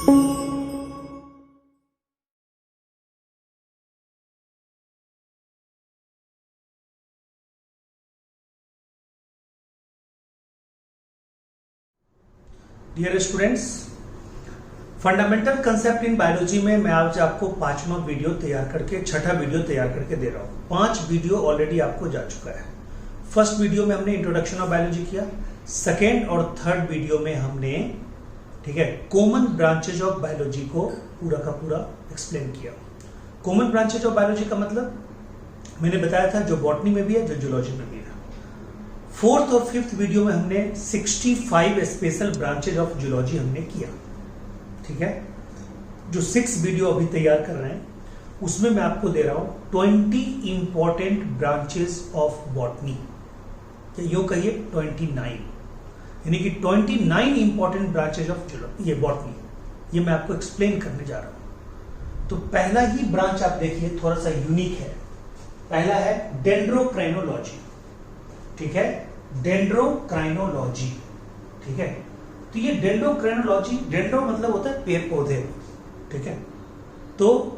Dear students, fundamental concept in biology में मैं आज आपको 5वां वीडियो तैयार करके 6ठा वीडियो तैयार करके दे रहा हूं। 5 वीडियो ऑलरेडी आपको जा चुका है। फर्स्ट वीडियो में हमने इंट्रोडक्शन ऑफ बायोलॉजी किया, सेकेंड और थर्ड वीडियो में हमने कॉमन ब्रांचेज ऑफ बायोलॉजी को पूरा का पूरा एक्सप्लेन किया। कॉमन ब्रांचेज ऑफ बायोलॉजी का मतलब मैंने बताया था जो बॉटनी में भी है, जो जूलॉजी में भी है। फोर्थ और फिफ्थ वीडियो में हमने 65 स्पेशल ब्रांचेज ऑफ जूलॉजी हमने किया। ठीक है, जो 6 वीडियो अभी तैयार कर रहे हैं उसमें मैं आपको दे रहा हूं 20 इंपॉर्टेंट ब्रांचेस ऑफ बॉटनी, या यूं कहिए 29, यानी कि 29 इंपॉर्टेंट ब्रांचेज ऑफ ये बॉटनी, ये मैं आपको एक्सप्लेन करने जा रहा हूं। तो पहला ही ब्रांच आप देखिए, थोड़ा सा यूनिक है। पहला है डेंड्रोक्राइनोलॉजी। ठीक है, डेंड्रोक्राइनोलॉजी। ठीक है, तो ये डेंड्रोक्राइनोलॉजी, डेंड्रो मतलब होता है पेड़ पौधे। ठीक है, तो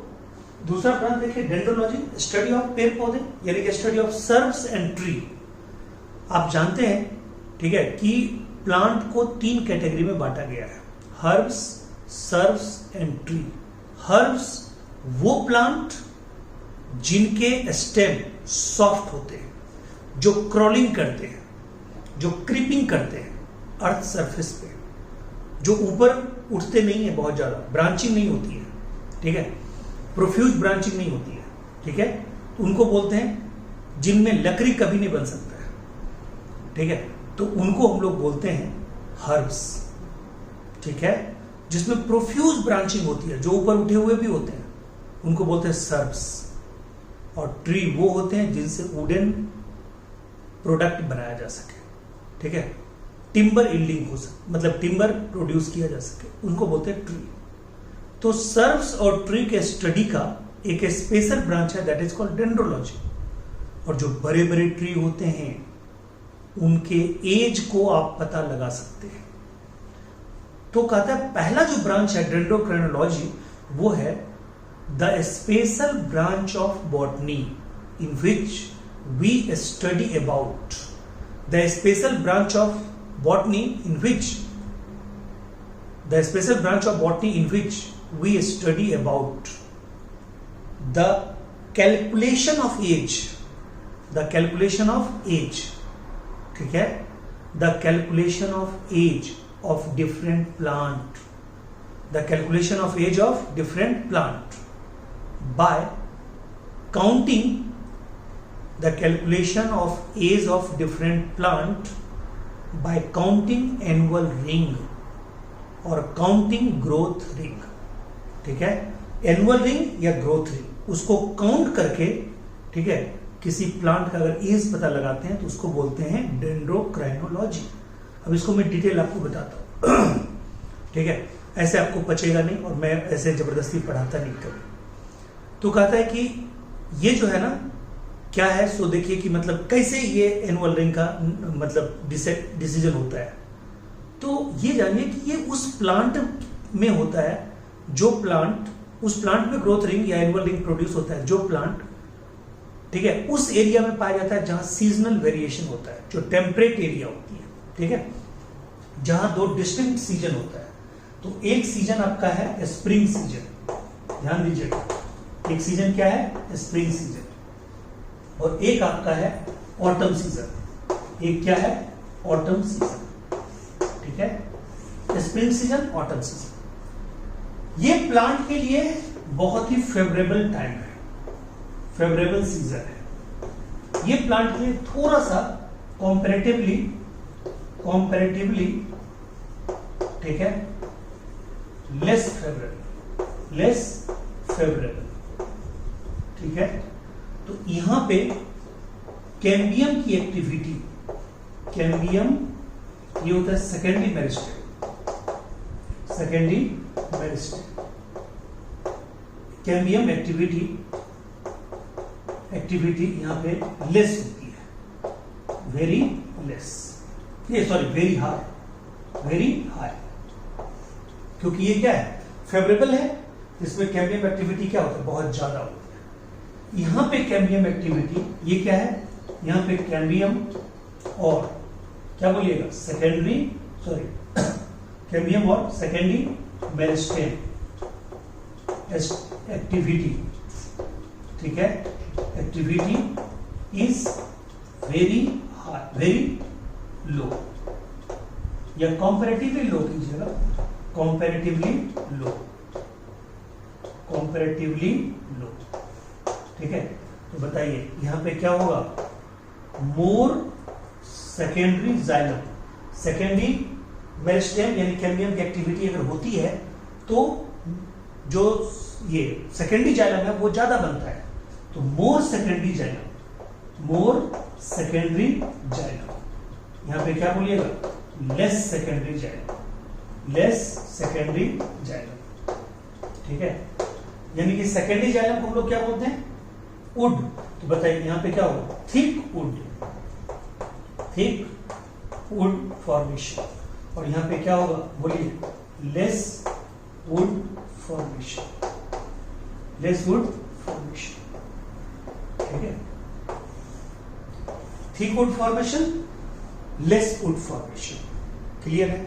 दूसरा ब्रांच देखिए डेंड्रोलॉजी, स्टडी ऑफ पेड़ पौधे, यानी कि study of shrubs and tree. आप जानते हैं, ठीक है, कि प्लांट को 3 कैटेगरी में बांटा गया है, herbs, shrubs and tree. Herbs वो प्लांट जिनके स्टेम सॉफ्ट होते हैं, जो क्रॉलिंग करते हैं, जो क्रीपिंग करते हैं अर्थ सरफेस पे, जो ऊपर उठते नहीं है, बहुत ज्यादा ब्रांचिंग नहीं होती है। ठीक है, प्रोफ्यूज ब्रांचिंग नहीं होती है। ठीक है, तो उनको बोलते हैं जिनमें लकड़ी कभी नहीं बन सकता है। ठीक है, तो उनको हम लोग बोलते हैं हर्ब्स। ठीक है, जिसमें प्रोफ्यूज ब्रांचिंग होती है, जो ऊपर उठे हुए भी होते हैं, उनको बोलते हैं सर्ब्स। और ट्री वो होते हैं जिनसे वुडन प्रोडक्ट बनाया जा सके। ठीक है, टिम्बर यील्डिंग हो सके, मतलब टिम्बर प्रोड्यूस किया जा सके, उनको बोलते हैं ट्री। तो सर्ब्स और ट्री के स्टडी का एक स्पेशल ब्रांच है, दैट इज कॉल्ड डेंड्रोलॉजी। और जो बड़े बड़े ट्री होते हैं उनके एज को आप पता लगा सकते हैं। तो कहता है पहला जो ब्रांच है डेंड्रोक्राइनोलॉजी, वो है the special branch of botany in which we study about the special branch of botany in which we study about the calculation of age, ठीक है, the calculation of age of different plant, by counting the calculation of age of different plant by counting annual ring और counting growth ring। ठीक है, annual ring या growth ring, उसको count करके, ठीक है, किसी प्लांट का अगर एज पता लगाते हैं तो उसको बोलते हैं डेंड्रोक्राइनोलॉजी। अब इसको मैं डिटेल आपको बताता हूं। ठीक है, ऐसे आपको पचेगा नहीं और मैं ऐसे जबरदस्ती पढ़ाता नहीं कभी। तो कहता है कि ये जो है ना क्या है, सो देखिए कि मतलब कैसे ये एनुअल रिंग का मतलब डिसीजन होता है। तो ये जानिए कि ये उस प्लांट में होता है, जो प्लांट, उस प्लांट में ग्रोथ रिंग या एनुअल रिंग प्रोड्यूस होता है जो प्लांट, ठीक है, उस एरिया में पाया जाता है जहां सीजनल वेरिएशन होता है, जो टेम्परेट एरिया होती है। ठीक है, जहां 2 डिस्टिंक्ट सीजन होता है। तो एक सीजन आपका है स्प्रिंग सीजन, ध्यान दीजिएगा, एक सीजन क्या है, स्प्रिंग सीजन, और एक आपका है ऑटम सीजन। एक क्या है, ऑटम सीजन। ठीक है, स्प्रिंग सीजन, ऑटम सीजन। ये प्लांट के लिए बहुत ही फेवरेबल टाइम है, फेवरेबल सीजन है। ये प्लांट के लिए थोड़ा सा कंपैरेटिवली, ठीक है, लेस फेवरेबल। ठीक है, तो यहां पे कैम्बियम की एक्टिविटी, कैम्बियम ये होता है सेकेंडरी मेरिस्टेम। कैम्बियम एक्टिविटी यहां पे लेस होती है, वेरी हाई, क्योंकि ये क्या है, फेवरेबल है, इसमें कैम्बियम एक्टिविटी क्या होता है, बहुत ज्यादा होती है। यहां पे कैम्बियम एक्टिविटी ये क्या है, यहां पे कैम्बियम और क्या बोलिएगा सेकेंडरी, सॉरी कैम्बियम और सेकेंडरी मेरिस्टेम एक्टिविटी, ठीक है, activity is very high, very low, या कंपैरेटिवली लो कीजिएगा, कंपैरेटिवली लो, कंपैरेटिवली लो, ठीक है। तो बताइए यहां पे क्या होगा, मोर सेकेंडरी जाइलम, सेकेंडरी मेरिस्टेम यानी कैम्बियम की एक्टिविटी अगर होती है तो जो ये सेकेंडरी जाइलम है वो ज्यादा बनता है, तो मोर सेकेंडरी जाइलम, मोर सेकेंडरी जाइलम, यहां पे क्या बोलिएगा, less secondary xylem, less secondary xylem, ठीक है। यानी कि सेकेंडरी जाइलम को हम लोग क्या बोलते हैं, वुड। तो बताइए यहां पे क्या होगा, thick would, thick would formation, और यहां पे क्या होगा बोलिए, less would formation, less would formation, ठीक है। Thick would formation, less would formation, clear है।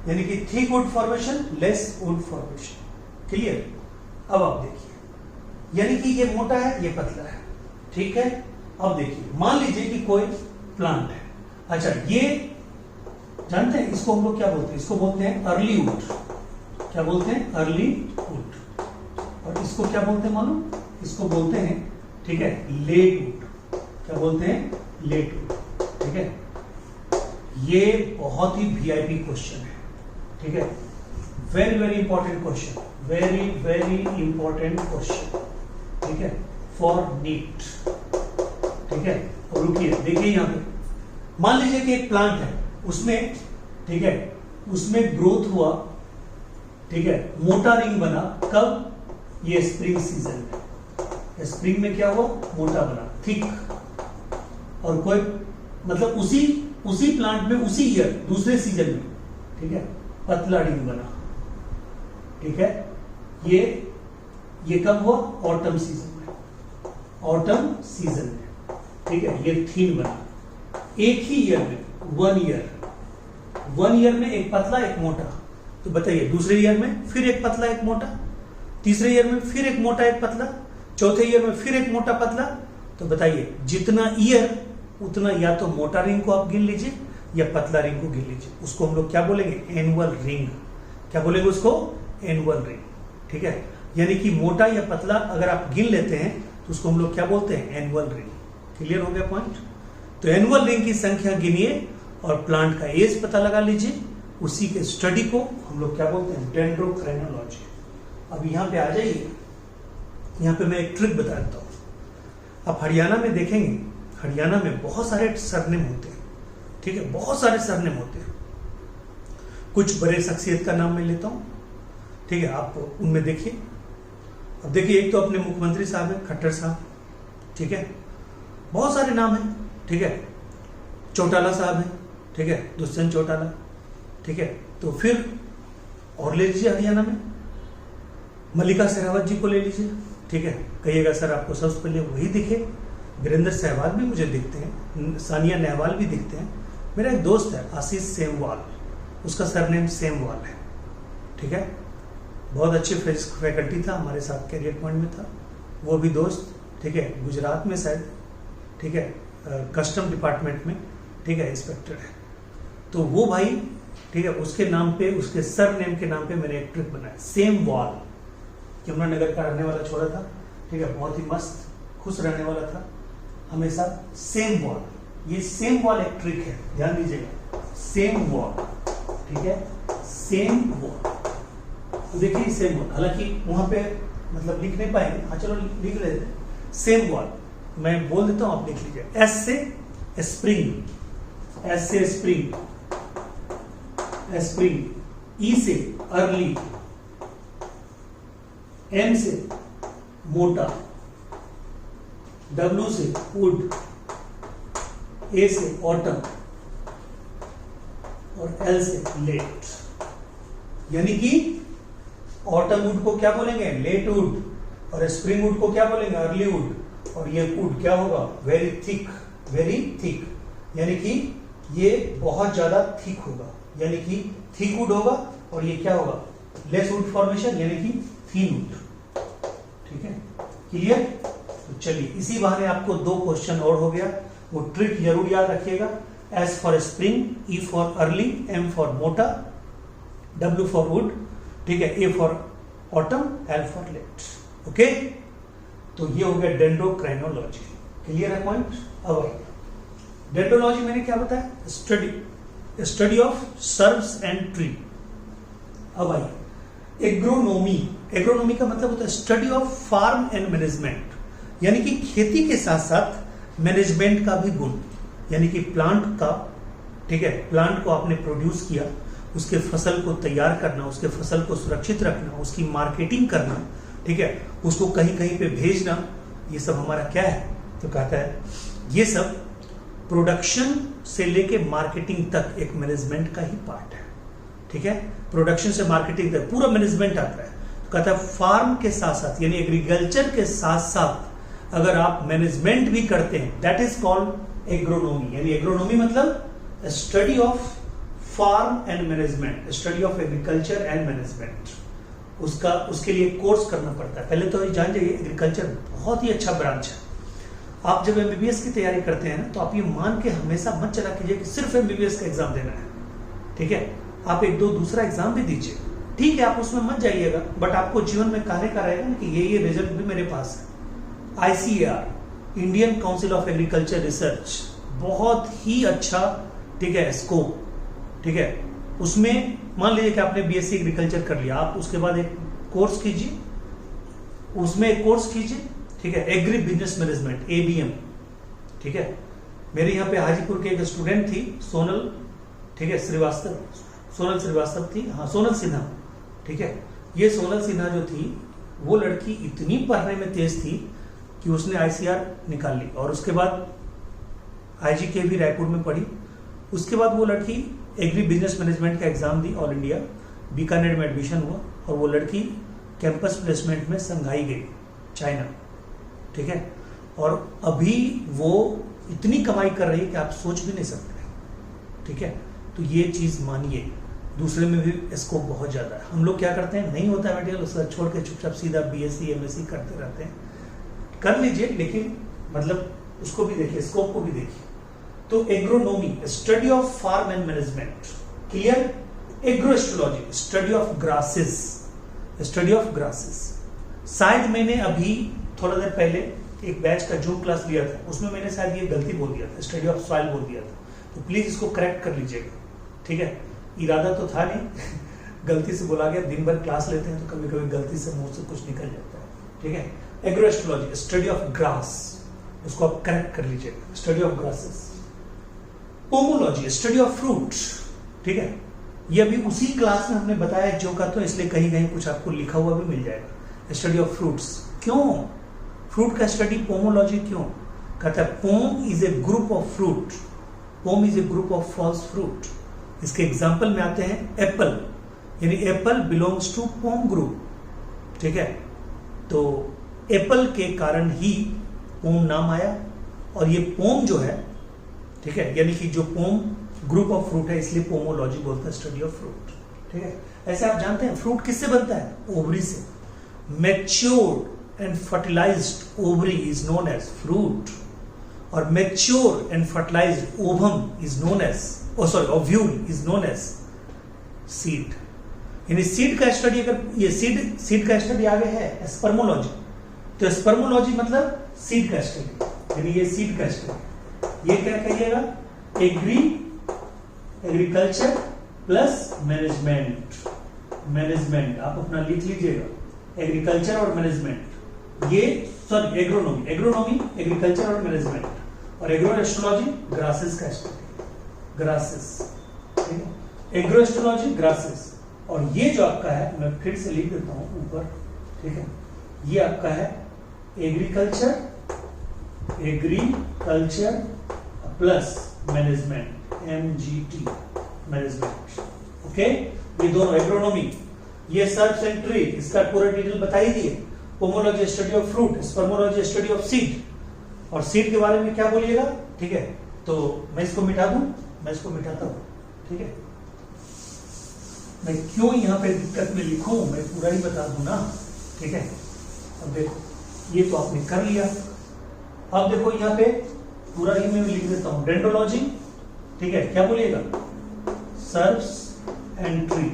यानी कि thick would formation, less would formation, clear. अब आप देखिए, यानी कि ये मोटा है, ये पतला है, ठीक है। अब देखिए मान लीजिए कि कोई प्लांट है, अच्छा ये जानते हैं इसको हम लोग क्या बोलते हैं, इसको बोलते हैं अर्ली वुड, क्या बोलते हैं, अर्ली वुड, और इसको क्या बोलते हैं मालूम, इसको बोलते हैं, ठीक है, लेट वुड, क्या बोलते हैं, लेट वुड, ठीक है। ये बहुत ही वीआईपी क्वेश्चन है, ठीक है, very very important question, very very important question, ठीक है, फॉर नीट, ठीक है। और रुकिए देखिए यहां पे मान लीजिए कि एक प्लांट है, उसमें, ठीक है, उसमें ग्रोथ हुआ, ठीक है, मोटा रिंग बना, कब, ये स्प्रिंग सीजन में, स्प्रिंग में क्या हुआ, मोटा बना, थिक, और कोई मतलब उसी प्लांट में उसी ईयर दूसरे सीजन में, ठीक है, पतला रिंग बना, ठीक है। ये कब हुआ, ऑटम सीजन में, ऑटम सीजन में, ठीक है, ये थीन बना, एक ही ईयर में, वन ईयर में एक पतला एक मोटा। तो बताइए दूसरे ईयर में फिर एक पतला एक मोटा, तीसरे ईयर में फिर एक मोटा एक पतला, चौथे ईयर में फिर एक मोटा पतला। तो बताइए जितना ईयर उतना या तो मोटा रिंग को आप गिन लीजिए या पतला रिंग को गिन लीजिए, उसको हम लोग क्या बोलेंगे, एनुअल रिंग, क्या बोलेंगे उसको, एनुअल रिंग, ठीक है। यानी कि मोटा या पतला अगर आप गिन लेते हैं तो उसको हम लोग क्या बोलते हैं, एनुअल रिंग, क्लियर हो गया पॉइंट। तो एनुअल रिंग की संख्या गिनिए और प्लांट का एज पता लगा लीजिए, उसी के स्टडी को हम लोग क्या बोलते हैं, डेंड्रोक्रेनोलॉजी। अब यहां पे आ जाइए, यहां पे मैं एक ट्रिक बता देता हूं। आप हरियाणा में देखेंगे, हरियाणा में बहुत सारे सरनेम होते हैं, ठीक है, बहुत सारे सरनेम होते हैं। कुछ बड़े शख्सियत का नाम मैं लेता हूं, ठीक है, आप उनमें देखिए। अब देखिए एक तो अपने मुख्यमंत्री साहब है, खट्टर साहब, ठीक है, बहुत सारे नाम हैं, ठीक है, चौटाला साहब है, ठीक है, दुष्यंत चौटाला, ठीक है। तो फिर और ले लीजिए हरियाणा में, मल्लिका शेरावत जी को ले लीजिए, ठीक है, कहिएगा सर आपको सबसे पहले वही दिखे। वीरेंद्र सहवाग भी मुझे दिखते हैं, सानिया नेहवाल भी दिखते हैं। मेरा एक दोस्त है आशीष सेमवाल, उसका सरनेम सेमवाल है, ठीक है, बहुत अच्छे फैकल्टी था, हमारे साथ कैरियर पॉइंट में था वो भी दोस्त, ठीक है, गुजरात में शायद, ठीक है, कस्टम डिपार्टमेंट में, ठीक है, इंस्पेक्टर है। तो वो भाई, ठीक है, उसके नाम पे, उसके सरनेम के नाम पे मैंने एक ट्रिक बनाया, सेमवाल, यमुनानगर का रहने वाला छोरा था, ठीक है, बहुत ही मस्त खुश रहने वाला था, हमेशा सेमवाल। ये सेमवाल एक ट्रिक है, ध्यान दीजिएगा, सेमवाल, ठीक है, सेमवाल। तो देखिए सेमवाल, हालांकि वहां पे मतलब लिख नहीं पाएंगे, हाँ चलो लिख लेते हैं, सेमवाल मैं बोल देता हूं, आप लिख लीजिए। एस से स्प्रिंग, एस से स्प्रिंग, स्प्रिंग, ई से अर्ली, एम से मोटा, डब्ल्यू से वुड, ए से ऑटम और एल से लेट। यानी कि ऑटम वुड को क्या बोलेंगे? Late wood. और स्प्रिंग वुड को क्या बोलेंगे? Early wood. और ये वुड क्या होगा? वेरी थिक, वेरी थिक, यानी कि ये बहुत ज्यादा थिक होगा, यानी कि थिक वुड होगा। और ये क्या होगा? लेस वुड फॉर्मेशन, यानी कि थीन वुड। ठीक है, क्लियर? तो चलिए, इसी बहाने आपको 2 क्वेश्चन और हो गया, वो ट्रिक जरूर याद रखिएगा। S for spring, E for early, M for मोटा, W फॉर वुड, ठीक है, A for autumn, L for late. Okay, तो ये हो गया डेंड्रोक्राइनोलॉजी। क्लियर है पॉइंट? अब डेंड्रोलॉजी मैंने क्या बताया? Study of shrubs and tree. अब आइए एग्रोनोमी। एग्रोनोमी का मतलब होता है study of farm and management, यानी कि खेती के साथ साथ मैनेजमेंट का भी गुण, यानी कि प्लांट का, ठीक है, प्लांट को आपने प्रोड्यूस किया, उसके फसल को तैयार करना, उसके फसल को सुरक्षित रखना, उसकी मार्केटिंग करना, ठीक है, उसको कहीं कहीं पे भेजना, ये सब हमारा क्या है? तो कहता है ये सब प्रोडक्शन से लेके मार्केटिंग तक एक मैनेजमेंट का ही पार्ट है। ठीक है, प्रोडक्शन से मार्केटिंग तक पूरा मैनेजमेंट आता है। तो कहता है फार्म के साथ साथ, यानी एग्रीकल्चर के साथ साथ अगर आप मैनेजमेंट भी करते हैं, दैट इज कॉल्ड एग्रोनोमी। यानी एग्रोनोमी मतलब study of farm and management, study of agriculture and management. उसके लिए कोर्स करना पड़ता है। पहले तो जान जाइए, एग्रीकल्चर बहुत ही अच्छा ब्रांच है। आप जब एमबीबीएस की तैयारी करते हैं ना, तो आप ये मान के हमेशा मत चला कीजिए कि सिर्फ एमबीबीएस का एग्जाम देना है। ठीक है, आप 1-2 दूसरा एग्जाम भी दीजिए, ठीक है, आप उसमें मत जाइएगा, बट आपको जीवन में कहने का रहेगा कि ये रिजल्ट भी मेरे पास है। ICAR, Indian council of agriculture research, बहुत ही अच्छा, ठीक है, स्कोप। ठीक है, उसमें मान लीजिए कि आपने बीएससी एग्रीकल्चर कर लिया, आप उसके बाद एक कोर्स कीजिए, उसमें एक कोर्स कीजिए, ठीक है, एग्री बिजनेस मैनेजमेंट, ABM। ठीक है, मेरे यहाँ पे हाजीपुर के एक स्टूडेंट थी, सोनल, ठीक है, श्रीवास्तव, सोनल श्रीवास्तव थी, हाँ, सोनल सिन्हा। ठीक है, ये सोनल सिन्हा जो थी, वो लड़की इतनी पढ़ने में तेज थी कि उसने ICR निकाल ली, और उसके बाद IGK भी रायपुर में पढ़ी। उसके बाद वो लड़की एग्री बिजनेस मैनेजमेंट का एग्जाम दी, ऑल इंडिया, बीकानेर में एडमिशन हुआ, और वो लड़की कैंपस प्लेसमेंट में संघाई गई, चाइना। ठीक है, और अभी वो इतनी कमाई कर रही है कि आप सोच भी नहीं सकते। ठीक है, तो ये चीज मानिए, दूसरे में भी स्कोप बहुत ज्यादा है। हम लोग क्या करते हैं, नहीं होता है मटेरियल, उसका छोड़ के चुपचाप सीधा BSc MSc करते रहते हैं। कर लीजिए, लेकिन मतलब उसको भी देखिए, स्कोप को भी देखिए। तो agronomy, study of farm and management. Clear? Agrostology, study of grasses, study of grasses. शायद मैंने अभी थोड़ा देर पहले एक बैच का जूम क्लास लिया था, उसमें मैंने शायद ये गलती बोल दिया था, स्टडी ऑफ सॉइल बोल दिया था, तो प्लीज इसको करेक्ट कर लीजिएगा। ठीक है, इरादा तो था नहीं गलती से बोला गया। दिन भर क्लास लेते हैं तो कभी कभी गलती से मुंह से कुछ निकल जाता है। ठीक है, एग्रोएस्ट्रोलॉजी, स्टडी ऑफ ग्रास, उसको आप करेक्ट कर लीजिएगा, study of grasses. Pomology, study of fruit. ठीक है, ये अभी उसी क्लास में हमने बताया जो का, तो इसलिए कहीं कहीं कुछ आपको लिखा हुआ भी मिल जाएगा। स्टडी ऑफ फ्रूट्स, क्यों फ्रूट का स्टडी पोमोलॉजी क्यों? कहता है pome is a group of fruit, pome is a group of false fruit. इसके एग्जाम्पल में आते हैं एप्पल, यानी apple belongs to pome group. ठीक है, तो एप्पल के कारण ही पोम नाम आया, और ये पोम जो है, ठीक है, यानी कि जो पोम ग्रुप ऑफ फ्रूट है, इसलिए पोमोलॉजी बोलते हैं, स्टडी ऑफ फ्रूट। ठीक है, ऐसे आप जानते हैं फ्रूट किससे बनता है? ओवरी से। Matured and fertilized ovary is known as fruit, or mature and fertilized ovum is known as, ovule is known as seed। यानी सीड का स्टडी, अगर ये सीड का स्टडी आगे है स्पर्मोलॉजी, तो स्पर्मोलॉजी मतलब सीड का स्टडी, यानी ये सीड का स्टडी। ये क्या कहिएगा? एग्रीकल्चर प्लस मैनेजमेंट आप अपना लिख लीजिएगा, एग्रीकल्चर और मैनेजमेंट। ये सॉरी एग्रोनोमी एग्रीकल्चर और मैनेजमेंट, और एग्रोएस्ट्रोलॉजी ग्रासेस का स्टडी, ग्रासेस। ठीक है, एग्रोएस्ट्रोलॉजी ग्रासेस। और ये जो आपका है, मैं फिर से लिख देता हूं ऊपर। ठीक है, ये आपका है agriculture plus management, MGT management. Okay, ये दोनों एग्रोनोमी। ये सर्च एंड ट्री, इसका पूरा डिटेल बता ही दिए। Pomology study of fruit, spermology study of seed, और सीड के बारे में क्या बोलिएगा, ठीक है। तो मैं इसको मिटा दूं, मैं इसको मिटाता हूं, ठीक है। मैं क्यों यहां पे दिक्कत में लिखूं, मैं पूरा ही बता दूं ना, ठीक है। अब देखो ये तो आपने कर लिया, अब देखो यहाँ पे पूरा ही मैं लिख देता हूं। डेंड्रोलॉजी, ठीक है, क्या बोलिएगा, सर्च एंड ट्री,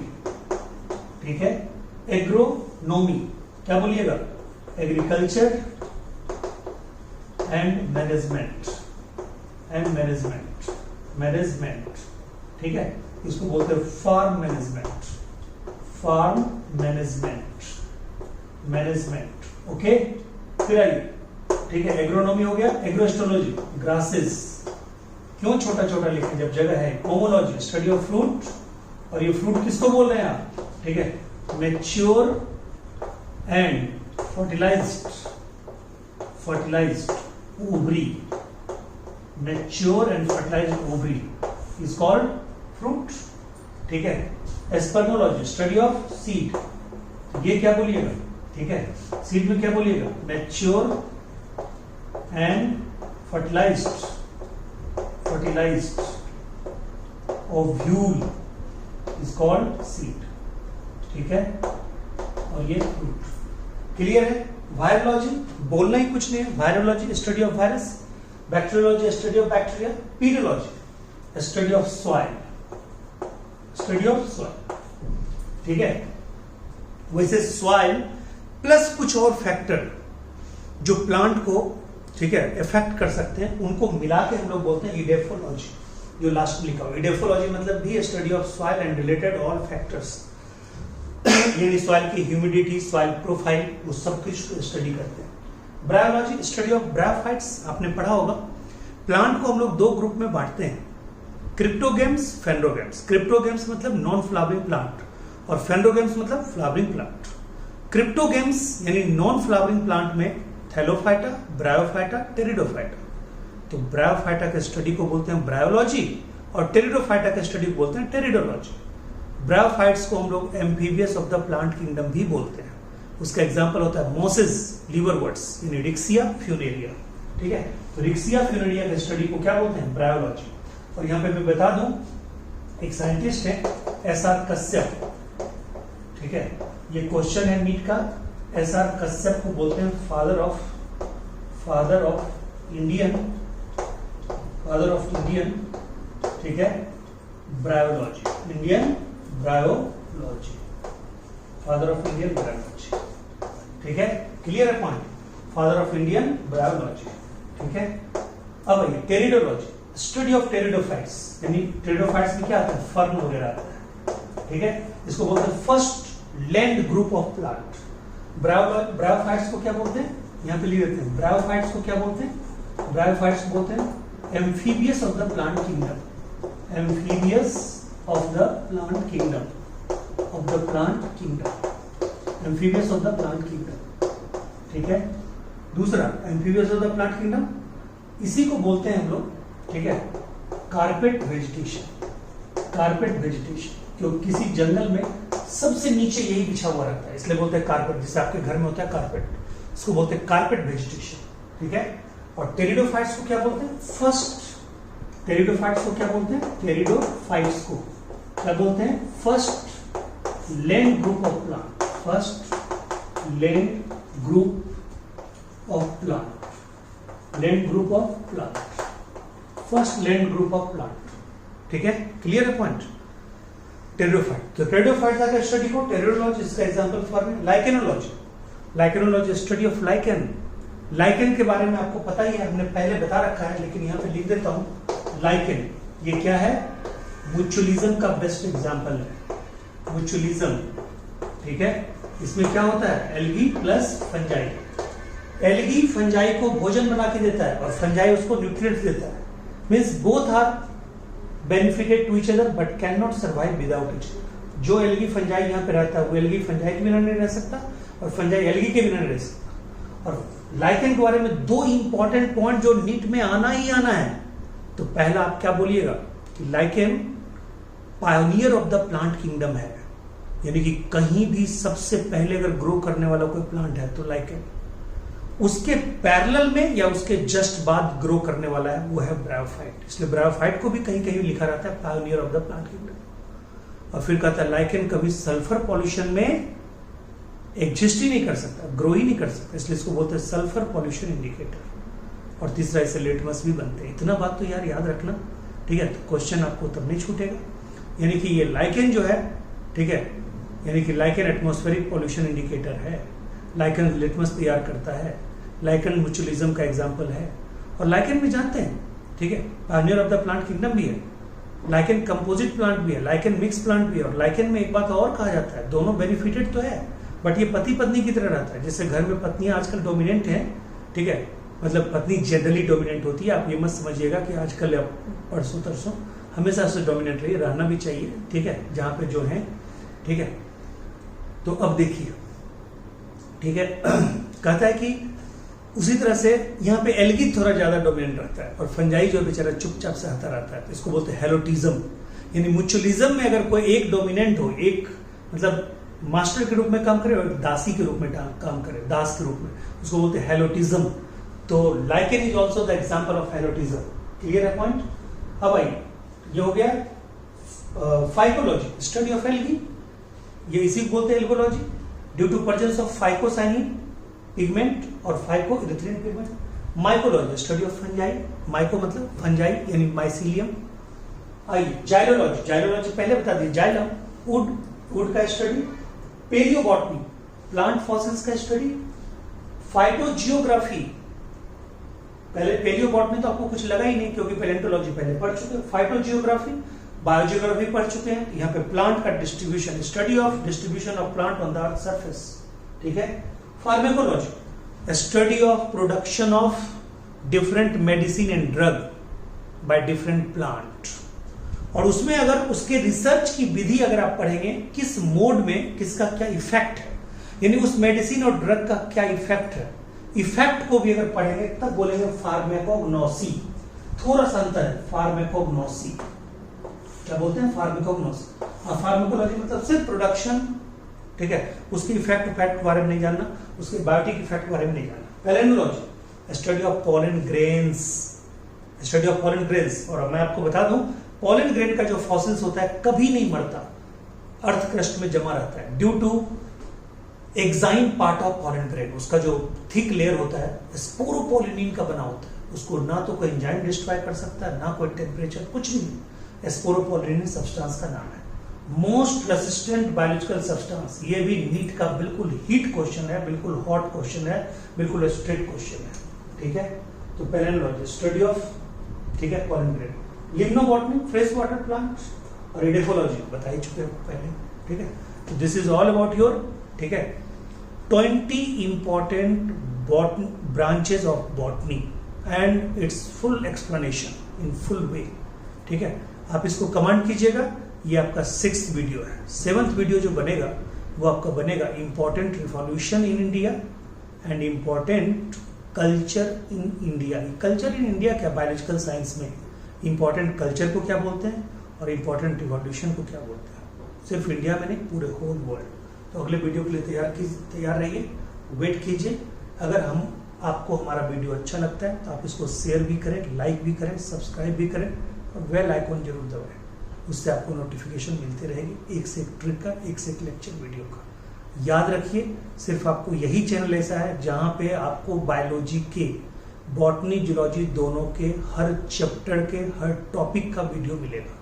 ठीक है। एग्रोनोमी, क्या बोलिएगा, एग्रीकल्चर एंड मैनेजमेंट, मैनेजमेंट, ठीक है। इसको बोलते हैं फार्म मैनेजमेंट, ओके। फिर आइए, ठीक है, एग्रोनॉमी हो गया। एग्रोएस्ट्रोलॉजी, ग्रासेस, क्यों छोटा छोटा लिखें जब जगह है। पोमोलॉजी, स्टडी ऑफ फ्रूट, और ये फ्रूट किसको बोल रहे हैं आप, ठीक है। Mature and fertilised ovary, mature and fertilised ovary is called fruit, ठीक है। स्पर्मोलॉजी, स्टडी ऑफ सीड, ये क्या बोलिएगा, ठीक है। सीड में क्या बोलिएगा, mature and fertilised ovule is called seed, ठीक है। और ये फ्रूट, क्लियर है। वायरोलॉजी, बोलना ही कुछ नहीं है। Virology, study of virus. Bacteriology, study of bacteria. Pedology, study of soil, ठीक है। वैसे सॉइल प्लस कुछ और फैक्टर जो प्लांट को, ठीक है, इफेक्ट कर सकते हैं, उनको मिला के हम लोग बोलते हैं इडेफोलॉजी, जो लास्ट में लिखा हुआ। इडेफोलॉजी मतलब भी study of soil and related all factors, यानी सॉइल की ह्यूमिडिटी, सॉइल प्रोफाइल, वो सब कुछ स्टडी करते हैं। ब्रायोलॉजी, स्टडी ऑफ ब्रायोफाइट्स, आपने पढ़ा होगा। प्लांट को हम लोग दो ग्रुप में बांटते हैं, क्रिप्टोगेम्स, फेंड्रोगेम्स। क्रिप्टोगेम्स मतलब नॉन फ्लावरिंग प्लांट, और फेंड्रोगेम्स मतलब फ्लावरिंग प्लांट। क्रिप्टोगेम्स यानी नॉन फ्लावरिंग प्लांट में थैलोफाइटा, ब्रायोफाइटा, टेरिडोफाइटा। तो ब्रायोफाइटा के स्टडी को बोलते हैं ब्रायोलॉजी, और टेरिडोफाइटा के स्टडी को बोलते हैं टेरिडोलॉजी। ब्रायोफाइट्स को हम लोग amphibious of the plant kingdom भी बोलते हैं। उसका एग्जांपल होता है मोसेस, लीवरवर्ट्स, यानी रिक्सिया फ्यूनेरिया, ठीक है। तो रिक्सिया फ्यूनेरिया के स्टडी को क्या बोलते हैं, ब्रायोलॉजी। और यहाँ पे मैं बता दूं, एक साइंटिस्ट है एसआर कश्यप, ठीक है, ये क्वेश्चन है नीट का। एसआर कश्यप को बोलते हैं फादर ऑफ इंडियन, ठीक है, bryology, father of Indian bryology, ठीक है। क्लियर है point, father of Indian bryology, ठीक है। अब आइए टेरिडोलॉजी, स्टडी ऑफ टेरिडोफाइट्स, यानी टेरिडोफाइट्स में क्या आता है, फर्न वगैरह आता है, ठीक है। इसको बोलते हैं first land group of plant. Bryophytes को क्या बोलते हैं, यहाँ पे लिख देते हैं। ब्रायोफाइट्स को क्या बोलते हैं, ब्रायोफाइट्स को बोलते हैं amphibious of the plant kingdom, amphibious of the plant kingdom, amphibious of the plant kingdom, ठीक है। दूसरा amphibious of the plant kingdom, इसी को बोलते हैं हम लोग, ठीक है, कारपेट वेजिटेशन, क्योंकि किसी जंगल में सबसे नीचे यही बिछा हुआ रहता है, इसलिए बोलते हैं कारपेट। जैसे आपके घर में होता है कारपेट, इसको बोलते हैं कारपेट वेजिटेशन, ठीक है। और टेरिडोफाइट्स को क्या बोलते हैं, टेरिडोफाइट्स को क्या बोलते हैं, टेरिडोफाइट्स को क्या बोलते हैं, first land group of plant, first land group of plant, ठीक है। क्लियर है पॉइंट। टेरिडोफाइट, तो टेरिडोफाइट का स्टडी को टेरिडोलॉजी, इसका example for lichenology, study of lichen के बारे में आपको पता ही है, हमने पहले बता रखा है, लेकिन यहाँ पे लिख देता हूं। लाइकेन ये क्या है, म्यूचुअलिज्म का बेस्ट एग्जांपल है, म्यूचुअलिज्म, ठीक है। इसमें क्या होता है, algae plus fungi. Algae fungi को भोजन बना के देता है और फंजाई उसको न्यूट्रिएंट्स देता है, means both are benefited to each other but can not survive without each. जो एल्गी फंजाई यहाँ पे रहता है वो एल्गी फंजाई के बिना नहीं रह सकता, और फंजाई एल्गी के बिना नहीं रह सकता। और लाइकेन के बारे में दो इंपॉर्टेंट पॉइंट जो नीट में आना ही आना है। तो पहला आप क्या बोलिएगा कि lichen pioneer of the plant kingdom है, यानी कि कहीं भी सबसे पहले अगर ग्रो करने वाला कोई प्लांट है तो लाइकेन, उसके पैरेलल में या उसके जस्ट बाद ग्रो करने वाला है वो है ब्रायोफाइट। इसलिए ब्रायोफाइट को भी कहीं कहीं लिखा रहता है pioneer of the plant kingdom. और फिर कहता है लाइकेन कभी सल्फर पॉल्यूशन में एग्जिस्ट ही नहीं कर सकता, ग्रो ही नहीं कर सकता, इसलिए इसको बोलते हैं सल्फर पॉल्यूशन इंडिकेटर। और तीसरा इसे लिटमस भी बनते हैं। इतना बात तो यार याद रखना, ठीक है। तो क्वेश्चन आपको तब नहीं छूटेगा। यानी कि ये लाइकेन जो है, ठीक है, यानी कि लाइकेन एटमॉस्फेरिक पॉल्यूशन इंडिकेटर है, लाइकेन लिटमस तैयार करता है, लाइकेन म्यूचुअलिज्म का एग्जाम्पल है। और लाइकेन भी जानते हैं, ठीक है, pioneer of the plant kingdom भी है, लाइकेन कंपोजिट प्लांट भी है, लाइकेन मिक्स प्लांट भी है। और लाइकेन में एक बात और कहा जाता है, दोनों बेनिफिटेड तो है बट ये पति पत्नी की तरह रहता है। जैसे घर में पत्नियां आजकल डोमिनेंट हैं, ठीक है, मतलब पत्नी जनरली डोमिनेंट होती है। आप ये मत समझिएगा कि आजकल या परसों तरसों, हमेशा से डोमिनेंट रही, रहना भी चाहिए, ठीक है, जहां पे जो है, ठीक है। तो अब देखिए, ठीक है, कहता है कि उसी तरह से यहाँ पे एल्गी थोड़ा ज्यादा डोमिनेंट रहता है और फंजाई जो बेचारा चुपचाप से आता रहता है, तो इसको बोलते हैं हेलोटिज्म। यानी म्यूचुअलिज्म में अगर कोई एक डोमिनेंट हो, एक मतलब मास्टर के रूप में काम करे और दासी के रूप में काम करे, दास के रूप में, उसको बोलते हैं हेलोटिज्म। तो lichen is also the example of helotism. Clear है पॉइंट? अब आइए, ये हो गया फाइकोलॉजी, स्टडी ऑफ एल्गी, ये इसी को बोलते हैं algology. Due to presence of phycocyanin pigment और phycoerythrin pigment. Mycology, study of fungi, myco मतलब फंजाई यानी माइसीलियम। आइए जाइलोलॉजी, जाइलोलॉजी पहले बता दिए, जाइलम वुड, वुड का स्टडी। पेलियोबॉटनी, प्लांट फॉसिल्स का स्टडी। फाइटोजियोग्राफी, पहले पेलियोबॉटनी तो आपको कुछ लगा ही नहीं क्योंकि पैलेंटोलॉजी पहले पढ़ चुके हैं। फाइटोजियोग्राफी, बायोजियोग्राफी पढ़ चुके हैं। यहाँ पे प्लांट का distribution, study of distribution of plant on the earth surface, ठीक है। Pharmacology, study of production of different medicine and drug by different plant. और उसमें अगर उसके रिसर्च की विधि अगर आप पढ़ेंगे, किस मोड में किसका क्या इफेक्ट है, यानी उस मेडिसिन और ड्रग का क्या इफेक्ट है, इफेक्ट को भी अगर पढ़ेंगे तब बोलेंगे फार्माकोग्नोसी। थोड़ा सा अंतर है, फार्माकोग्नोसी क्या बोलते हैं, फार्माकोग्नोसी। फार्माकोलॉजी मतलब सिर्फ प्रोडक्शन, ठीक है, उसके इफेक्ट के बारे में नहीं जानना, उसके बायोटिक इफेक्ट के बारे में नहीं जानना। Palynology, study of pollen grains, study of pollen grains. और मैं आपको बता दूं, पॉलन ग्रेन का जो फॉसिल्स होता है कभी नहीं मरता, अर्थ क्रस्ट में जमा रहता है due to exine part of pollen grain. उसका जो थिक लेयर होता है स्पोरोपोलिनिन का बना होता है, उसको ना तो कोई एंजाइम डिस्ट्रॉय कर सकता है, ना कोई टेम्परेचर, कुछ नहीं। स्पोरोपोलिनिन सब्सटेंस का नाम है। मोस्ट रेसिस्टेंट बायोलॉजिकल सब्सटेंस, ये भी नीट का बिल्कुल हीट क्वेश्चन है, बिल्कुल हॉट क्वेश्चन है, बिल्कुल स्ट्रेट क्वेश्चन है, ठीक है। तो पैलेंटोलॉजी, स्टडी ऑफ, ठीक है, pollen grain. Limnobotany, fresh water plants. और एडेफोलॉजी बता ही चुके हैं पहले, ठीक है। तो this is all about your, ठीक है, 20 important branches of botany and its full explanation in full way, ठीक है। आप इसको कमेंट कीजिएगा। ये आपका 6th वीडियो है। 7th वीडियो जो बनेगा वो आपका बनेगा important revolution in India and important culture in India. Culture in India क्या, बायोलॉजिकल साइंस में इंपॉर्टेंट कल्चर को क्या बोलते हैं और इंपॉर्टेंट रिवॉल्यूशन को क्या बोलते हैं, सिर्फ इंडिया में नहीं, पूरे होल वर्ल्ड। तो अगले वीडियो के लिए तैयार रहिए, वेट कीजिए। अगर आपको हमारा वीडियो अच्छा लगता है तो आप इसको शेयर भी करें, लाइक भी करें, सब्सक्राइब भी करें और बेल आइकन जरूर दबाएं। उससे आपको नोटिफिकेशन मिलती रहेगी, एक से एक ट्रिक का, एक से एक लेक्चर वीडियो का। याद रखिए, सिर्फ आपको यही चैनल ऐसा है जहां पे आपको बायोलॉजी के, बॉटनी जूलॉजी दोनों के हर चैप्टर के हर टॉपिक का वीडियो मिलेगा।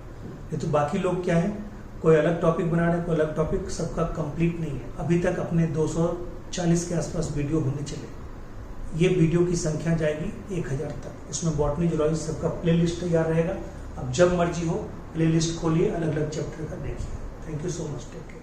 ये तो बाकी लोग क्या है, कोई अलग टॉपिक बना रहे, कोई अलग टॉपिक, सबका कंप्लीट नहीं है। अभी तक अपने 240 के आसपास वीडियो होने चले, ये वीडियो की संख्या जाएगी 1000 तक। उसमें बॉटनी जूलॉजी सबका प्लेलिस्ट तैयार रहेगा। अब जब मर्जी हो प्लेलिस्ट खोलिए, अलग अलग चैप्टर का देखिए। Thank you so much, take care.